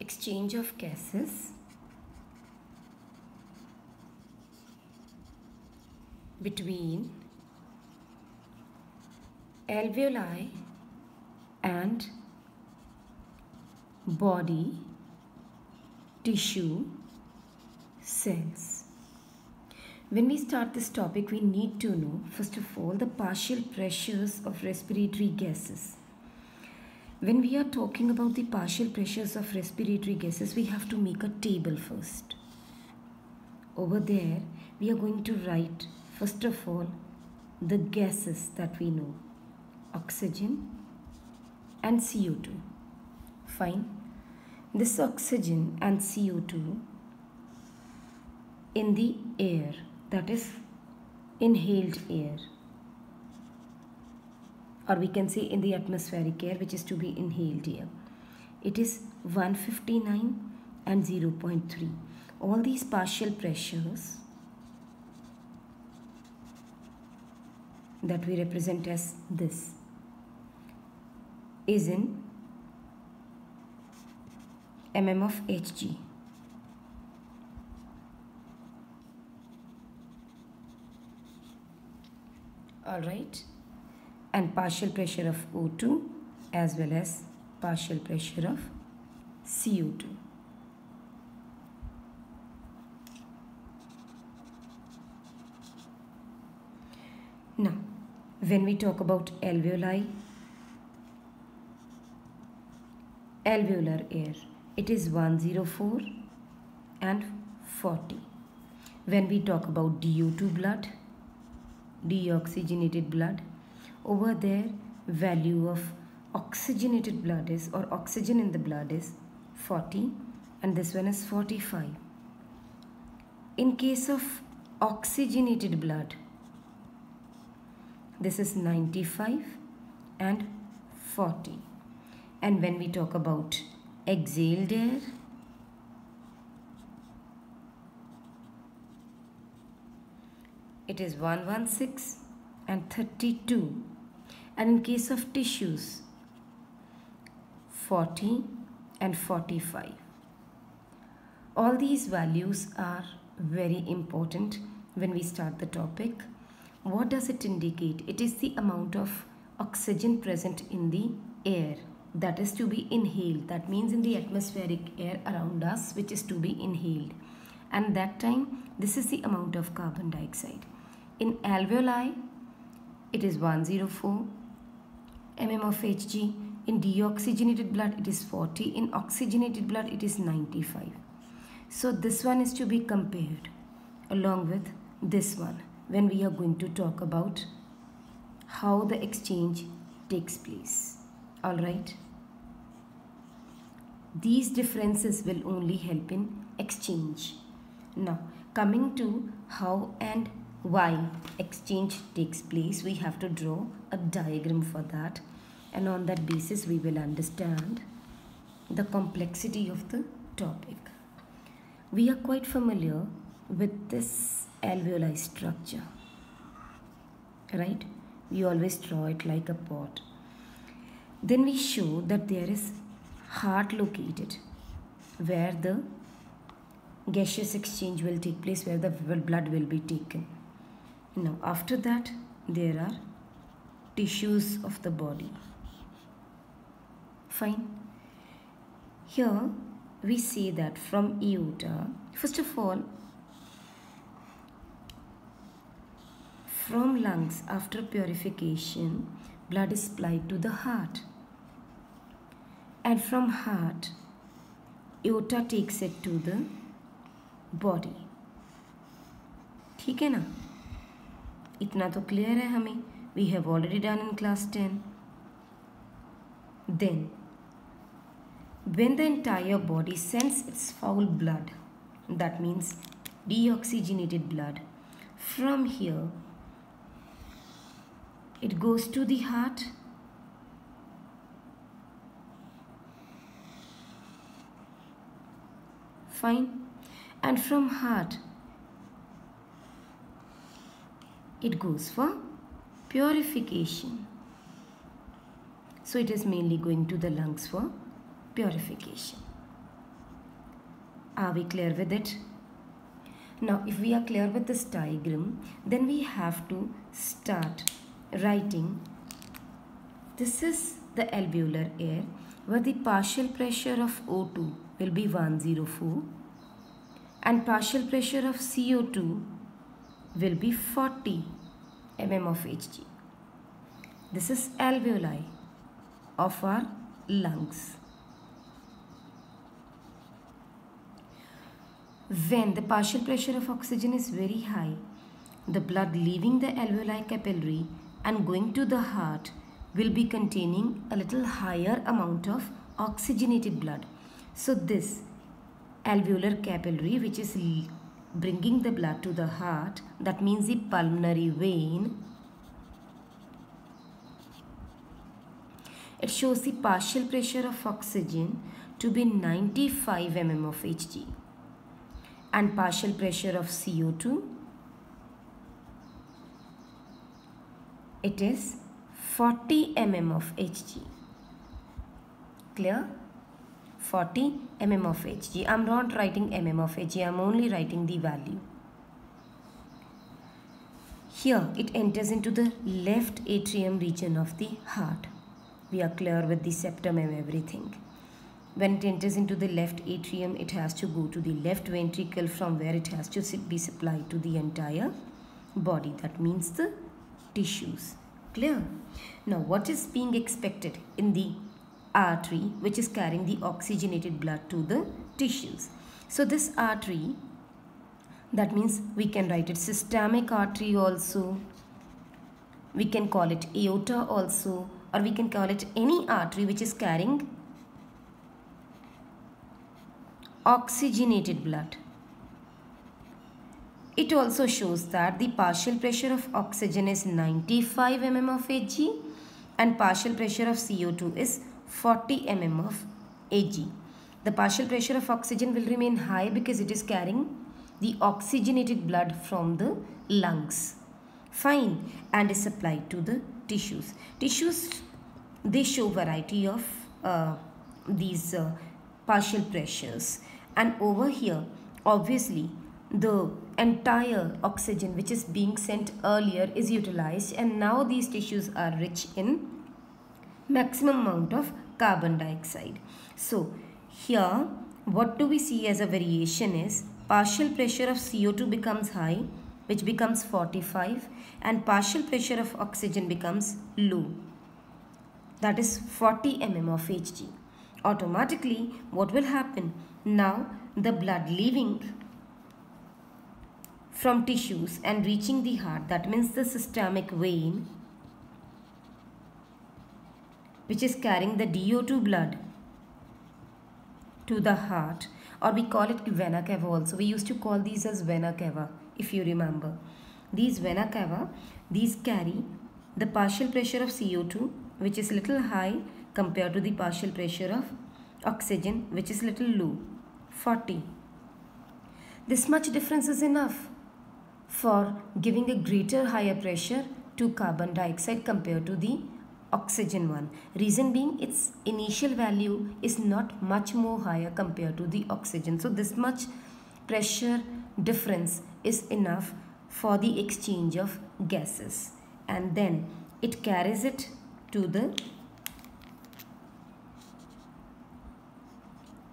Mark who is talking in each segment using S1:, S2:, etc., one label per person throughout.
S1: exchange of gases between alveoli and body tissue cells. When we start this topic, we need to know first of all the partial pressures of respiratory gases. When we are talking about the partial pressures of respiratory gases, we have to make a table first. Over there, we are going to write first of all the gases that we know: oxygen and CO2. Fine. This oxygen and CO2 in the air, that is inhaled air, or we can say in the atmospheric air, which is to be inhaled air, it is 159 and 0.3. All these partial pressures that we represent as this is in mm of Hg. Alright, and partial pressure of O2 as well as partial pressure of CO2. Now, when we talk about alveoli, alveolar air, it is 104 and 40. When we talk about DO2 blood, deoxygenated blood, over there value of oxygenated blood is, or oxygen in the blood is 40, and this one is 45. In case of oxygenated blood, this is 95 and 40. And when we talk about exhaled air, it is 116 and 32. And in case of tissues, 40 and 45. All these values are very important when we start the topic. What does it indicate? It is the amount of oxygen present in the air that is to be inhaled. That means in the atmospheric air around us, which is to be inhaled. And that time, this is the amount of carbon dioxide. In alveoli, it is 104 mm of Hg. In deoxygenated blood, it is 40. In oxygenated blood, it is 95. So this one is to be compared along with this one when we are going to talk about how the exchange takes place. Alright. These differences will only help in exchange. Now, coming to how and why exchange takes place, we have to draw a diagram for that, and on that basis we will understand the complexity of the topic. We are quite familiar with this alveoli structure, right? We always draw it like a pot. Then we show that there is heart located where the gaseous exchange will take place, where the blood will be taken. Now after that there are tissues of the body. Fine. Here we say that from aorta, first of all, from lungs after purification, blood is supplied to the heart, and from heart aorta takes it to the body. ठीक है ना? इतना तो clear है हमें. We have already done in class 10. Then, when the entire body sends its foul blood, that means deoxygenated blood, from here it goes to the heart, fine, and from heart it goes for purification. So it is mainly going to the lungs for purification. Are we clear with it? Now, if we are clear with this diagram, then we have to start writing. This is the alveolar air where the partial pressure of O2 will be 104 and partial pressure of CO2 will be 40 mm of Hg. This is alveoli of our lungs. When the partial pressure of oxygen is very high, the blood leaving the alveoli capillary and going to the heart will be containing a little higher amount of oxygenated blood. So this alveolar capillary, which is bringing the blood to the heart, that means the pulmonary vein, it shows the partial pressure of oxygen to be 95 mm of Hg and partial pressure of CO2, it is 40 mm of Hg. Clear? 40 mm of Hg. I am not writing mm of Hg, I am only writing the value. Here it enters into the left atrium region of the heart. We are clear with the septum and everything. When it enters into the left atrium, it has to go to the left ventricle, from where it has to be supplied to the entire body. That means the tissues. Clear? Now, what is being expected in the artery which is carrying the oxygenated blood to the tissues? So this artery, that means we can write it systemic artery also, we can call it aorta also, or we can call it any artery which is carrying oxygenated blood. It also shows that the partial pressure of oxygen is 95 mm of Hg and partial pressure of CO2 is 40 mm of Hg. The partial pressure of oxygen will remain high because it is carrying the oxygenated blood from the lungs. Fine. And is supplied to the tissues. Tissues, they show variety of these partial pressures. And over here, obviously, the entire oxygen which is being sent earlier is utilized, and now these tissues are rich in maximum amount of carbon dioxide. So here what do we see as a variation is partial pressure of CO2 becomes high, which becomes 45, and partial pressure of oxygen becomes low, that is 40 mm of Hg. Automatically what will happen? Now the blood leaving from tissues and reaching the heart, that means the systemic vein which is carrying the DO2 blood to the heart, or we call it vena cava also. We used to call these as vena cava, if you remember. These vena cava, these carry the partial pressure of CO2 which is little high compared to the partial pressure of oxygen which is little low, 40. This much difference is enough for giving a greater higher pressure to carbon dioxide compared to the oxygen one. Reason being, its initial value is not much more higher compared to the oxygen. So this much pressure difference is enough for the exchange of gases, and then it carries it to the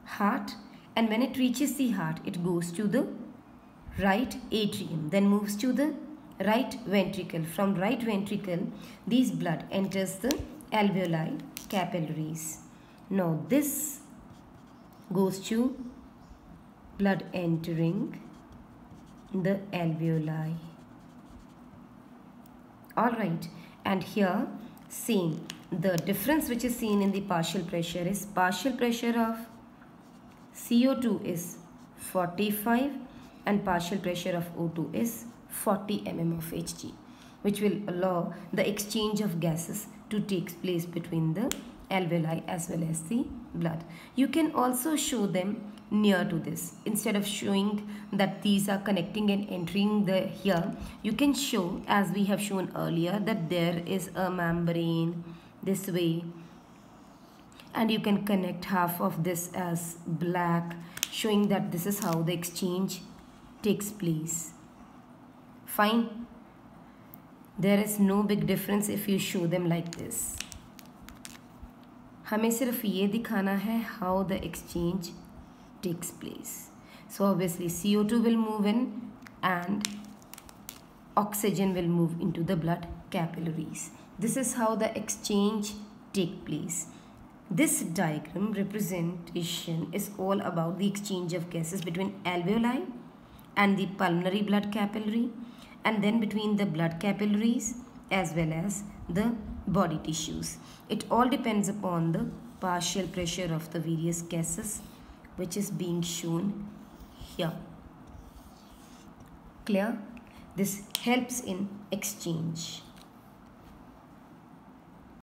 S1: heart, and when it reaches the heart, it goes to the right atrium, then moves to the right ventricle. From right ventricle, these blood enters the alveoli capillaries. Now this goes to blood entering the alveoli. Alright, and here same, the difference which is seen in the partial pressure is partial pressure of CO2 is 45 and partial pressure of O2 is 40 mm of Hg, which will allow the exchange of gases to take place between the alveoli as well as the blood. You can also show them near to this. Instead of showing that these are connecting and entering the here, you can show, as we have shown earlier, that there is a membrane this way, and you can connect half of this as black showing that this is how the exchange takes place. Fine. There is no big difference if you show them like this. हमें सिर्फ ये दिखाना है how the exchange takes place. So obviously CO2 will move in and oxygen will move into the blood capillaries. This is how the exchange take place. This diagram representation is all about the exchange of gases between alveoli and the pulmonary blood capillary, and then between the blood capillaries as well as the body tissues. It all depends upon the partial pressure of the various gases, which is being shown here. Clear? This helps in exchange.